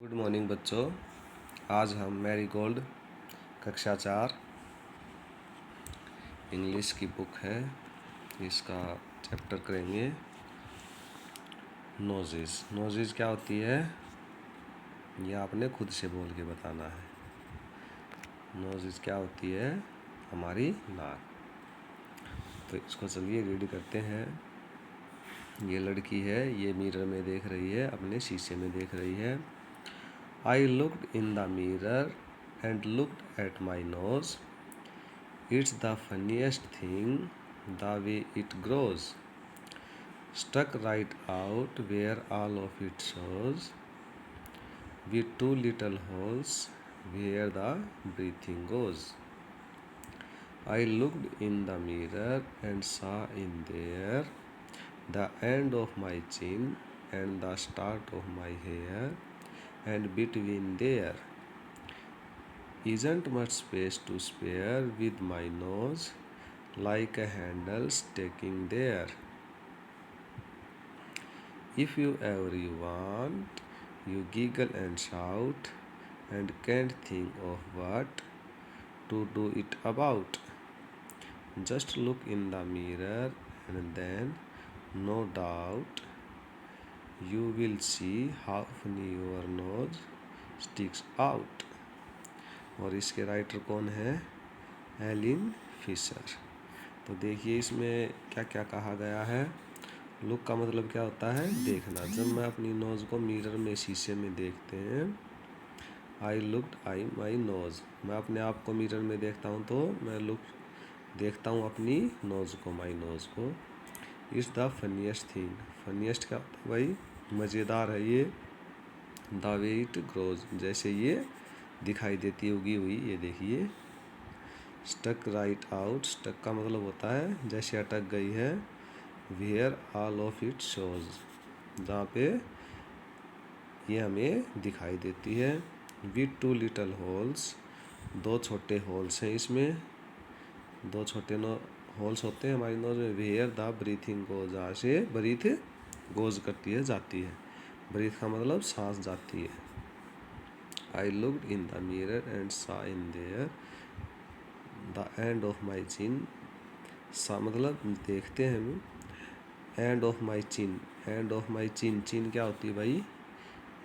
Good morning बच्चों। आज हम मैरीगोल्ड कक्षा 4 इंग्लिश की बुक है, इसका चैप्टर करेंगे नोजेस। नोजेस क्या होती है ये आपने खुद से बोल के बताना है। नोजेस क्या होती है? हमारी नाक। तो इसको चलिए रीड करते हैं। ये लड़की है, ये मिरर में देख रही है, अपने शीशे में देख रही है। I looked in the mirror and looked at my nose. It's the funniest thing, the way it grows. Stuck right out where all of it shows, with two little holes where the breathing goes. I looked in the mirror and saw in there the end of my chin and the start of my hair, and between there isn't much space to spare, with my nose like a handle sticking there. If you ever you want, you giggle and shout, and can't think of what to do it about. Just look in the mirror, and then, no doubt, you will see how funny your nose sticks out. और इसके writer कौन है? Aileen Fisher. तो देखिए इसमें क्या क्या कहा गया है। लुक का मतलब क्या होता है? देखना। जब मैं अपनी नोज़ को मिरर में, शीशे में देखते हैं, I looked I my nose, मैं अपने आप को मिरर में देखता हूँ तो मैं लुक देखता हूँ अपनी नोज़ को, माई नोज़ को। It's the funniest thing, funniest क्या होता है भाई? मज़ेदार है ये। द वे इट ग्रोज, जैसे ये दिखाई देती है उगी हुई, ये देखिए। स्टक राइट आउट, स्टक का मतलब होता है जैसे अटक गई है। Where all of it shows, जहाँ पे ये हमें दिखाई देती है। विथ टू लिटल होल्स, दो छोटे होल्स हैं इसमें, दो छोटे होल्स होते हैं हमारी नोज में। वेयर द ब्रीथिंग गोज, जहाँ से ब्रीथ गोज करती है, जाती है। ब्रीथ का मतलब सांस जाती है। I looked in the mirror and saw in there the end of my chin, saw मतलब देखते हैं हम। End of my chin, end of my chin, chin क्या होती है भाई?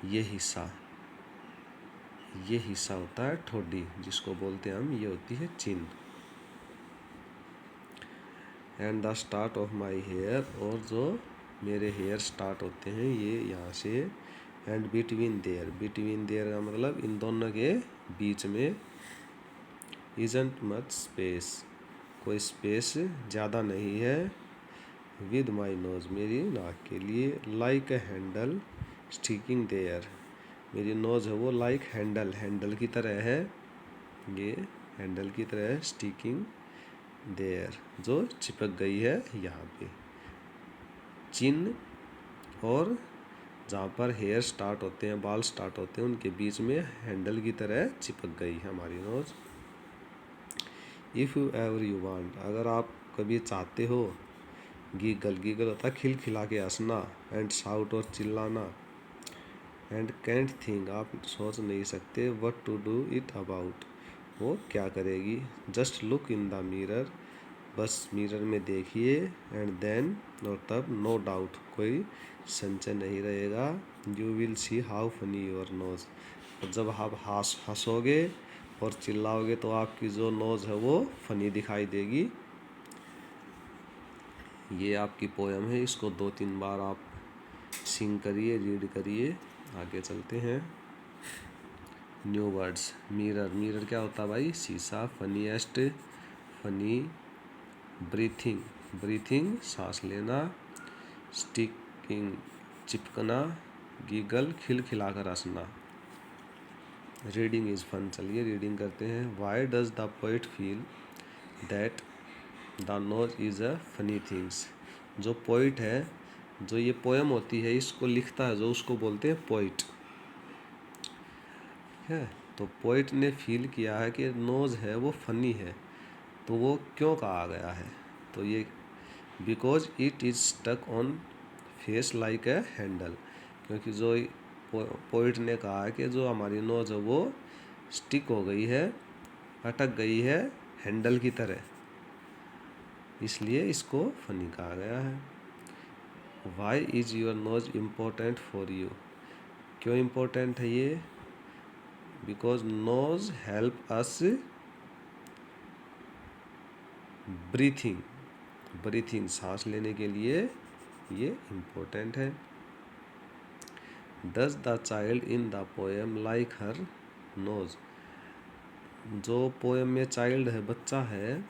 ये हिस्सा, ये हिस्सा होता है ठोडी, जिसको बोलते हैं हम, ये होती है chin. And the start of my hair, और जो मेरे हेयर स्टार्ट होते हैं ये यहाँ से। And between their, between their का मतलब इन दोनों के बीच में। इजंट मच स्पेस, कोई स्पेस ज़्यादा नहीं है। विद माई नोज, मेरी नाक के लिए। Like a handle sticking there, मेरी नोज है वो लाइक हैंडल, हैंडल की तरह है, ये हैंडल की तरह है। स्टिकिंग देयर, जो चिपक गई है यहाँ पे। चिन और जहाँ पर हेयर स्टार्ट होते हैं, बाल स्टार्ट होते हैं, उनके बीच में हैंडल की तरह चिपक गई है हमारी nose. If you ever you want, अगर आप कभी चाहते हो, गीगल, गीगल होता है खिलखिला के हंसना। एंड शाउट, और चिल्लाना। एंड कैंट थिंक, आप सोच नहीं सकते। What to do it about, वो क्या करेगी। Just look in the mirror, बस मिरर में देखिए। एंड देन, और तब, नो डाउट, कोई संशय नहीं रहेगा। You will see how funny your nose, और जब आप हंसोगे और चिल्लाओगे तो आपकी जो नोज है वो फनी दिखाई देगी। ये आपकी पोयम है, इसको 2-3 बार आप सिंग करिए, रीड करिए। आगे चलते हैं। New words. मिरर, मिरर क्या होता है भाई? शीशा। Funniest, funny. ब्रीथिंग, ब्रीथिंग सांस लेना। स्टिकिंग, चिपकना। गीगल, खिलखिलाकर हंसना। रीडिंग इज़ फन, चलिए रीडिंग करते हैं। Why does the poet feel that the nose is a funny things, जो पोइट है, जो ये पोएम होती है, इसको लिखता है जो, उसको बोलते हैं पोइट है। तो पोइट ने फील किया है कि नोज है वो फनी है, तो वो क्यों कहा गया है? तो ये because it is stuck on face like a handle, क्योंकि जो पोइट ने कहा कि जो हमारी नोज है वो स्टिक हो गई है, अटक गई है हैंडल की तरह, इसलिए इसको फनी कहा गया है। Why is your nose important for you? क्यों इम्पोर्टेंट है ये? Because nose help us breathing सांस लेने के लिए ये इम्पोर्टेंट है। Does the child in the poem like her nose? जो पोएम में चाइल्ड है, बच्चा है,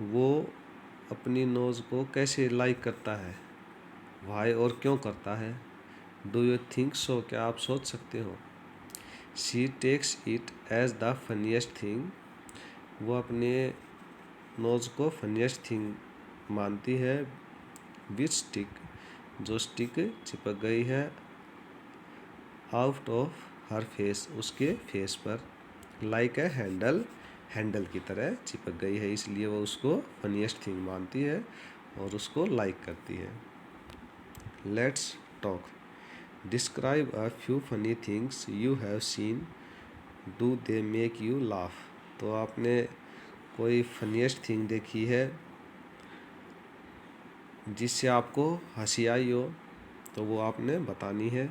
वो अपनी नोज को कैसे लाइक करता है? वाई और क्यों करता है? Do you think so? क्या आप सोच सकते हो? She takes it as the funniest thing? वो अपने नोज को फनीएस्ट थिंग मानती है। विच स्टिक? जो स्टिक चिपक गई है आउट ऑफ हर फेस, उसके फेस पर, लाइक ए हैंडल की तरह चिपक गई है, इसलिए वो उसको फनीएस्ट थिंग मानती है और उसको लाइक करती है। Let's talk. Describe a few funny things you have seen, do they make you laugh? तो आपने कोई फनीएस्ट थिंग देखी है जिससे आपको हंसी आई हो, तो वो आपने बतानी है।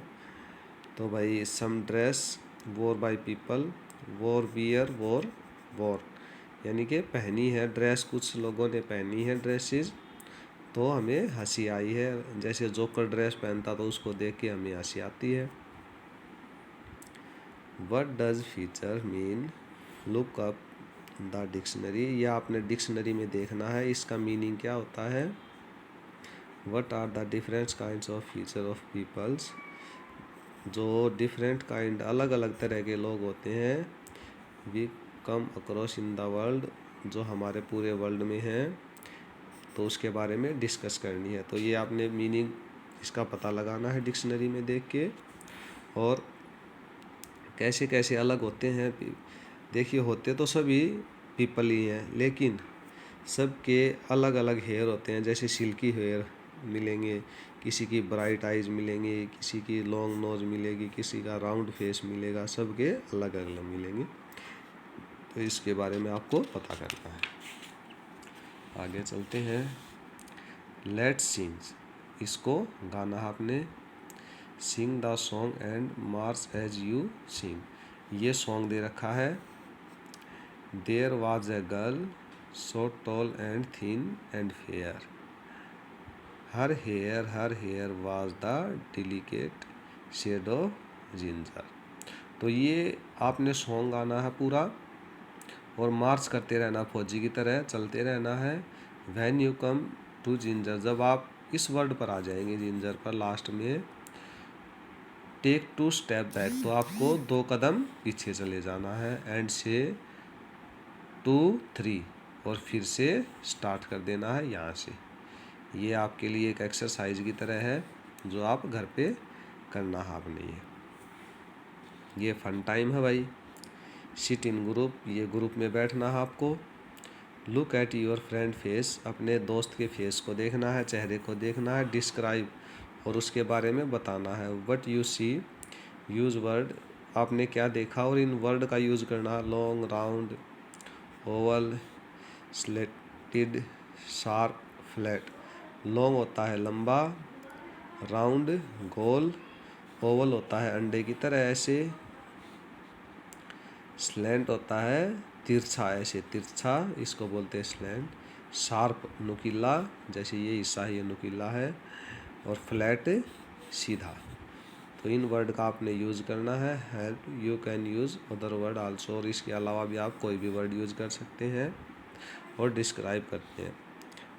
तो भाई, सम ड्रेस वोर बाय पीपल, वोर वियर वोर, यानी कि पहनी है ड्रेस, कुछ लोगों ने पहनी है ड्रेसेस, तो हमें हंसी आई है। जैसे जोकर ड्रेस पहनता तो उसको देख के हमें हंसी आती है। What does feature mean? Look up the dictionary. यह आपने डिक्शनरी में देखना है, इसका मीनिंग क्या होता है। What are the different kinds of feature of peoples? जो डिफरेंट काइंड, अलग अलग तरह के लोग होते हैं, we come across in the world, जो हमारे पूरे वर्ल्ड में हैं, तो उसके बारे में डिस्कस करनी है। तो ये आपने मीनिंग इसका पता लगाना है डिक्शनरी में देख के। और कैसे कैसे अलग होते हैं, देखिए होते तो सभी पीपल ही हैं, लेकिन सबके अलग अलग हेयर होते हैं। जैसे सिल्की हेयर मिलेंगे, किसी की ब्राइट आइज मिलेंगे, किसी की लॉन्ग नोज मिलेगी, किसी का राउंड फेस मिलेगा, सबके अलग अलग मिलेंगे। तो इसके बारे में आपको पता करना है। आगे चलते हैं। लेट्स सिंग, इसको गाना आपने। Sing the song and march as you sing. ये सॉन्ग दे रखा है। There was a girl so tall and thin and fair, her hair was the delicate shade of ginger. तो ये आपने सॉन्ग गाना है पूरा और मार्च करते रहना, फौजी की तरह चलते रहना है। When you come to ginger, जब आप इस वर्ड पर आ जाएंगे जिंजर पर लास्ट में, टेक 2 स्टेप बैक, तो आपको 2 कदम पीछे चले जाना है। एंड से 2 3, और फिर से स्टार्ट कर देना है यहाँ से। ये आपके लिए एक एक्सरसाइज की तरह है जो आप घर पे करना है आपने। ये फन टाइम है भाई। सिट इन ग्रुप, ये ग्रुप में बैठना है आपको। Look at your friend face, अपने दोस्त के फेस को देखना है, चेहरे को देखना है। डिस्क्राइब, और उसके बारे में बताना है। What you see, use word, आपने क्या देखा और इन वर्ड का यूज करना। Long, round, oval, slanted, sharp, flat. Long होता है लंबा, राउंड गोल, ओवल होता है अंडे की तरह ऐसे, स्लैंट होता है तिरछा ऐसे तिरछा, इसको बोलते हैं स्लैंट। शार्प नुकीला, जैसे ये हिस्सा है ये नुकीला है, और फ्लैट सीधा। तो इन वर्ड का आपने यूज़ करना है। Help, you can use other word also, और इसके अलावा भी आप कोई भी वर्ड यूज़ कर सकते हैं और डिस्क्राइब करते हैं।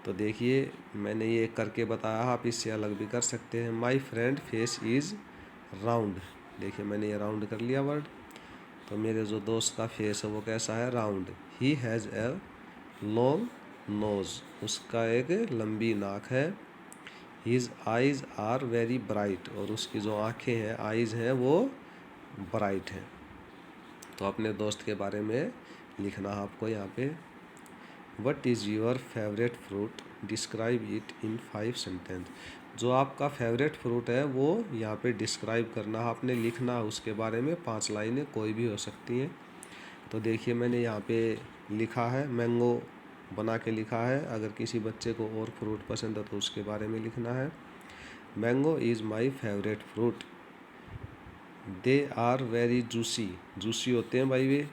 तो देखिए मैंने ये करके बताया, आप इससे अलग भी कर सकते हैं। My friend face is round, देखिए मैंने ये राउंड कर लिया वर्ड। तो मेरे जो दोस्त का फेस है वो कैसा है, round. He has a long nose, उसका एक लंबी नाक है। His eyes are very bright, और उसकी जो आँखें हैं, आइज़ हैं, वो ब्राइट हैं। तो अपने दोस्त के बारे में लिखना है आपको यहाँ पे। What is your favourite fruit, describe it in 5 sentence. जो आपका फेवरेट फ्रूट है वो यहाँ पे डिस्क्राइब करना, आपने लिखना उसके बारे में 5 लाइनें, कोई भी हो सकती हैं। तो देखिए मैंने यहाँ पे लिखा है, मैंगो बना के लिखा है। अगर किसी बच्चे को और फ्रूट पसंद है तो उसके बारे में लिखना है। Mango is my favourite fruit, they are very juicy, juicy होते हैं भाई वे।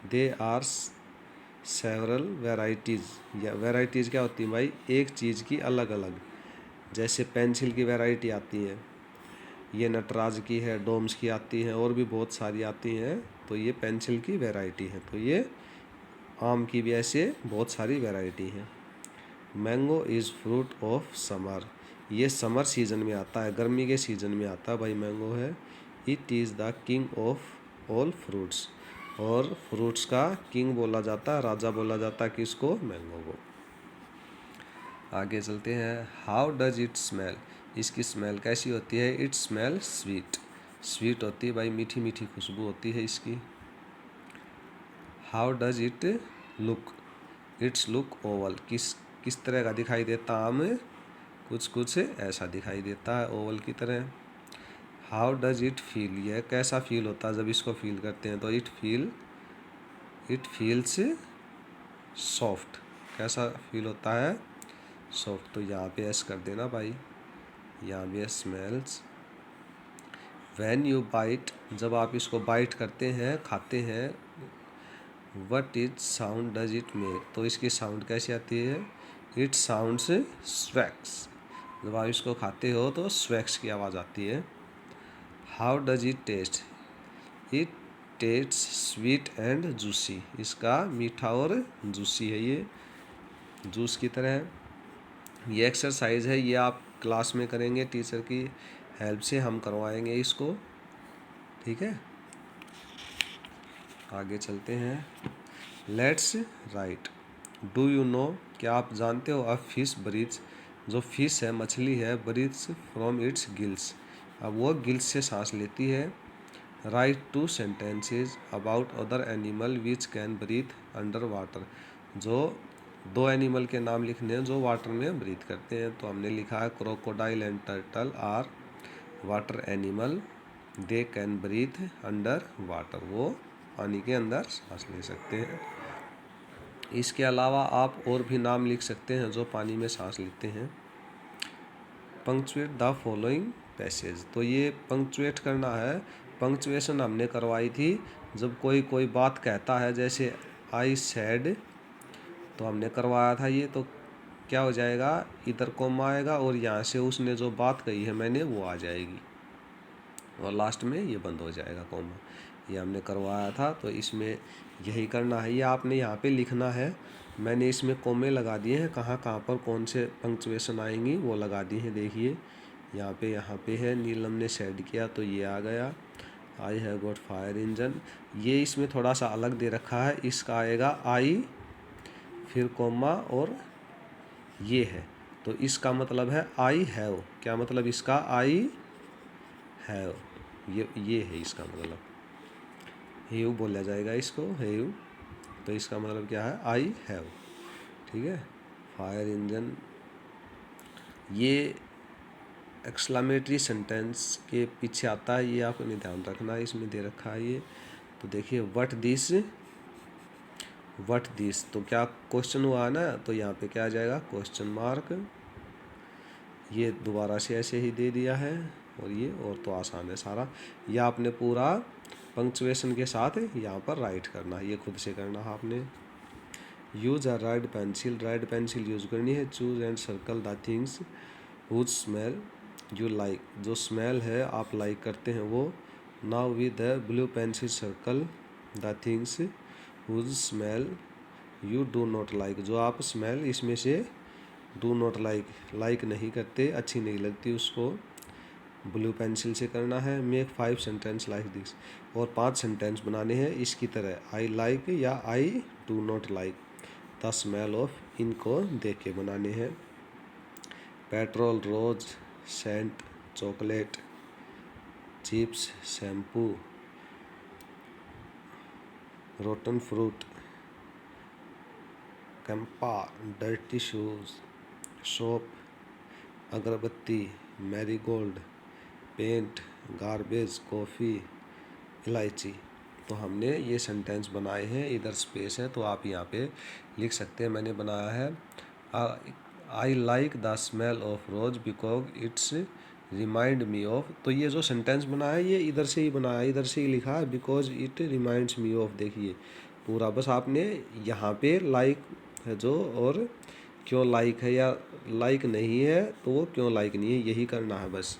दे आर सेवरल वेराइटीज़, या वेराइटीज़ क्या होती है भाई, एक चीज़ की अलग अलग। जैसे पेंसिल की वैरायटी आती है, ये नटराज की है, डोम्स की आती है, और भी बहुत सारी आती हैं। तो ये पेंसिल की वैरायटी है। तो ये आम की भी ऐसे बहुत सारी वैरायटी हैं। Mango is fruit of summer, ये समर सीज़न में आता है, गर्मी के सीज़न में आता है भाई मैंगो है। It is the king of all fruits, और फ्रूट्स का किंग बोला जाता है, राजा बोला जाता है किसको, मैंगो को। आगे चलते हैं। हाउ डज इट स्मेल, इसकी स्मेल कैसी होती है। इट स्मेल स्वीट, स्वीट होती है भाई, मीठी मीठी खुशबू होती है इसकी। How does it look, it's look Oval, किस तरह का दिखाई देता आम, कुछ कुछ ऐसा दिखाई देता है ओवल की तरह। हाउ डज इट फील, यह कैसा फील होता है जब इसको फील करते हैं। तो इट फील्स सॉफ्ट, कैसा फील होता है, सॉफ्ट। तो यहाँ पे एस कर देना भाई, यहाँ पे स्मेल्स। व्हेन यू बाइट, जब आप इसको बाइट करते हैं, खाते हैं। What is sound does it make, तो इसकी साउंड कैसी आती है। इट साउंड्स स्वैक्स, जब आप इसको खाते हो तो स्वैक्स की आवाज़ आती है। How does it taste, it taste sweet and juicy, इसका मीठा और जूसी है, ये जूस की तरह है। ये एक्सरसाइज है, ये आप क्लास में करेंगे, टीचर की हेल्प से हम करवाएंगे इसको, ठीक है। आगे चलते हैं। Let's write, do you know, क्या आप जानते हो, अ फिश ब्रीथ्स, जो फिश है, मछली है, ब्रीथ्स फ्रॉम इट्स गिल्स, अब वो गिल्स से सांस लेती है। Write 2 sentences about other animal which can breathe under water, जो 2 एनिमल के नाम लिखने हैं जो वाटर में ब्रीथ करते हैं। तो हमने लिखा है crocodile and turtle are water animal, they can breathe under water, वो पानी के अंदर सांस ले सकते हैं। इसके अलावा आप और भी नाम लिख सकते हैं जो पानी में सांस लेते हैं। पंक्चुएट द फॉलोइंग पैसेज, तो ये पंक्चुएट करना है। पंक्चुएशन हमने करवाई थी जब कोई कोई बात कहता है, जैसे आई सैड, तो हमने करवाया था ये। तो क्या हो जाएगा, इधर कॉमा आएगा और यहाँ से उसने जो बात कही है मैंने वो आ जाएगी, और लास्ट में ये बंद हो जाएगा कॉमा। ये हमने करवाया था, तो इसमें यही करना है। ये आपने यहाँ पे लिखना है। मैंने इसमें कॉमे लगा दिए हैं, कहाँ कहाँ पर कौन से पंक्चुएशन आएंगी वो लगा दी हैं। देखिए यहाँ पे है, नीलम ने शेड किया तो ये आ गया। I have got fire engine, ये इसमें थोड़ा सा अलग दे रखा है। इसका आएगा आई, फिर कॉमा, और ये है, तो इसका मतलब है आई हैव। क्या मतलब इसका, आई हैव, ये है इसका मतलब, हैव बोला जाएगा इसको, हैव। तो इसका मतलब क्या है, आई हैव, ठीक है। फायर इंजन, ये एक्सक्लेमेटरी सेंटेंस के पीछे आता है, ये आपने ध्यान रखना है, इसमें दे रखा है ये। तो देखिए व्हाट दिस, तो क्या क्वेश्चन हुआ ना, तो यहाँ पे क्या आ जाएगा, क्वेश्चन मार्क। ये दोबारा से ऐसे ही दे दिया है, और ये और तो आसान है सारा। ये आपने पूरा पंक्चुएशन के साथ यहाँ पर राइट करना है, ये खुद से करना है आपने। Use a red pencil, red pencil use करनी है। Choose and circle the things whose smell you like, जो स्मेल है आप लाइक करते हैं वो। Now with the blue pencil circle the things whose smell you do not like, जो आप स्मेल इसमें से डू नॉट लाइक नहीं करते, अच्छी नहीं लगती, उसको ब्लू पेंसिल से करना है। मेक 5 सेंटेंस लाइक दिस, और 5 सेंटेंस बनाने हैं इसकी तरह, आई लाइक या I do not like the smell of, इनको देख के बनाने हैं। Petrol, rose, scent, chocolate, chips, shampoo, rotten fruit, Campa, dirty shoes, soap, agarbatti, marigold, paint, garbage, coffee, elaichi. तो हमने ये सेंटेंस बनाए हैं, इधर स्पेस है तो आप यहाँ पे लिख सकते हैं। मैंने बनाया है आई like the smell of rose because it's remind me of. तो ये जो सेंटेंस बनाया है ये इधर से ही बनाया है, इधर से ही लिखा है, because it reminds me of. देखिए पूरा, बस आपने यहाँ पे लाइक है जो, और क्यों लाइक है या लाइक नहीं है तो वो क्यों लाइक नहीं है, यही करना है बस।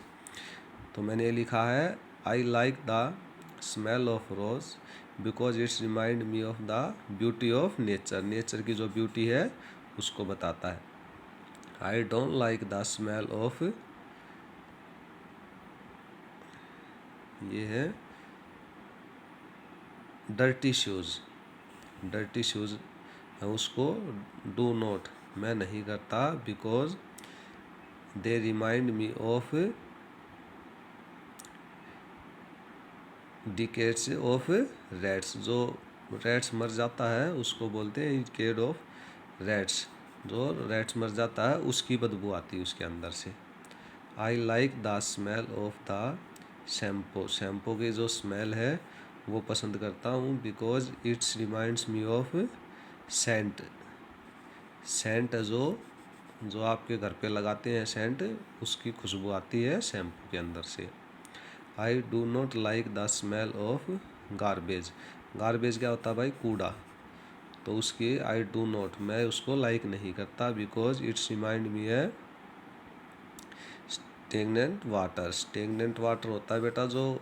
तो मैंने लिखा है आई like the smell of rose because it's remind me of the beauty of nature. Nature की जो ब्यूटी है उसको बताता है। I don't like the smell of, ये है डर्टी शूज़। डर्टी शूज़ है उसको डू नॉट, मैं नहीं करता, because they remind me of decades of rats. जो रैट्स मर जाता है उसको बोलते हैं डिकेड ऑफ रैट्स। जो रैट्स मर जाता है उसकी बदबू आती है उसके अंदर से। I like the smell of the shampoo. Shampoo की जो स्मेल है वो पसंद करता हूँ, because it's reminds me of scent. Scent जो आपके घर पे लगाते हैं सेंट, उसकी खुशबू आती है शैम्पू के अंदर से। आई do not like the smell of garbage. Garbage क्या होता है भाई, कूड़ा। तो उसकी आई डू नॉट, मैं उसको लाइक नहीं करता, बिकॉज इट्स रिमाइंड मी है स्टेगनेंट वाटर। स्टेगनेंट वाटर होता है बेटा जो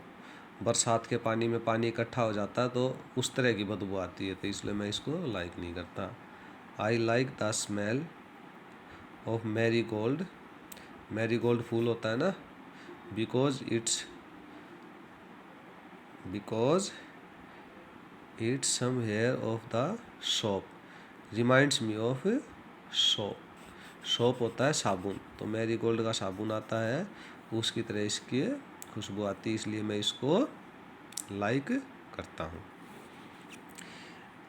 बरसात के पानी में पानी इकट्ठा हो जाता है तो उस तरह की बदबू आती है, तो इसलिए मैं इसको लाइक नहीं करता। I like the smell of marigold. Marigold फूल होता है ना, because it's some hair of the soap reminds me of soap. Soap होता है साबुन, तो मैरी गोल्ड का साबुन आता है उसकी तरह इसकी खुशबू आती है, इसलिए मैं इसको लाइक करता हूँ।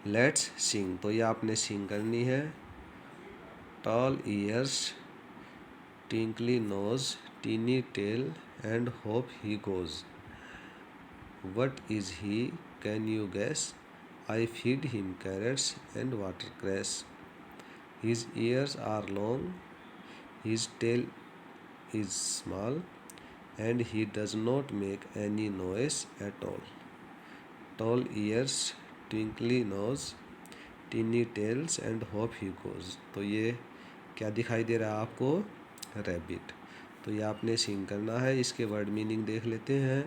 लेट्स सिंग, तो ये आपने सिंग करनी है। Tall ears, twinkly nose, tiny tail and hop he goes. What is he? Can you guess? I feed him carrots and watercress. His ears are long, his tail is small, and he does not make any noise at all. Tall ears, twinkly nose, teeny tails and hope he goes. तो ये क्या दिखाई दे रहा है आपको, rabbit. तो ये आपने सिंग करना है। इसके वर्ड मीनिंग देख लेते हैं।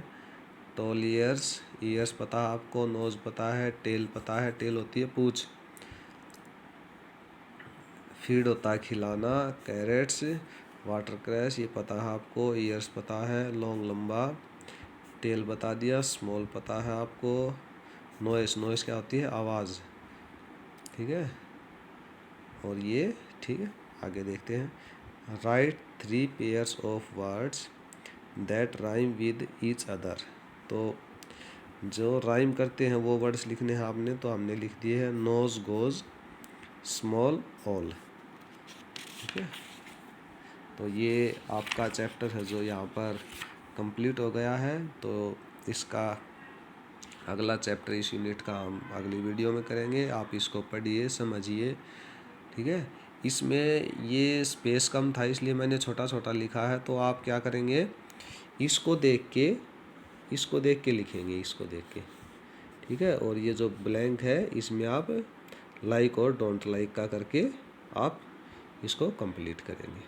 टॉल ईयर्स, ईयर्स पता है आपको, नोज पता है, टेल पता है, टेल होती है पूंछ। फीड होता है खिलाना, कैरेट्स, वाटर क्रैश ये पता है आपको, ईयर्स पता है लॉन्ग लंबा, टेल बता दिया, स्मॉल पता है आपको, नॉइस, नॉइस क्या होती है आवाज़, ठीक है। और ये ठीक है, आगे देखते हैं। Right 3 pairs of words that rhyme with each other. तो जो राइम करते हैं वो वर्ड्स लिखने हैं आपने, तो हमने लिख दिए हैं नोज, गोज, स्मॉल, ऑल, ठीक है। तो ये आपका चैप्टर है जो यहाँ पर कंप्लीट हो गया है। तो इसका अगला चैप्टर इस यूनिट का हम अगली वीडियो में करेंगे। आप इसको पढ़िए, समझिए, ठीक है। इसमें ये स्पेस कम था इसलिए मैंने छोटा छोटा लिखा है। तो आप क्या करेंगे, इसको देख के लिखेंगे, इसको देख के, ठीक है। और ये जो ब्लैंक है इसमें आप लाइक और डोंट लाइक का करके आप इसको कंप्लीट करेंगे।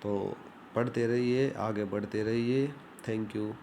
तो पढ़ते रहिए, आगे बढ़ते रहिए। Thank you.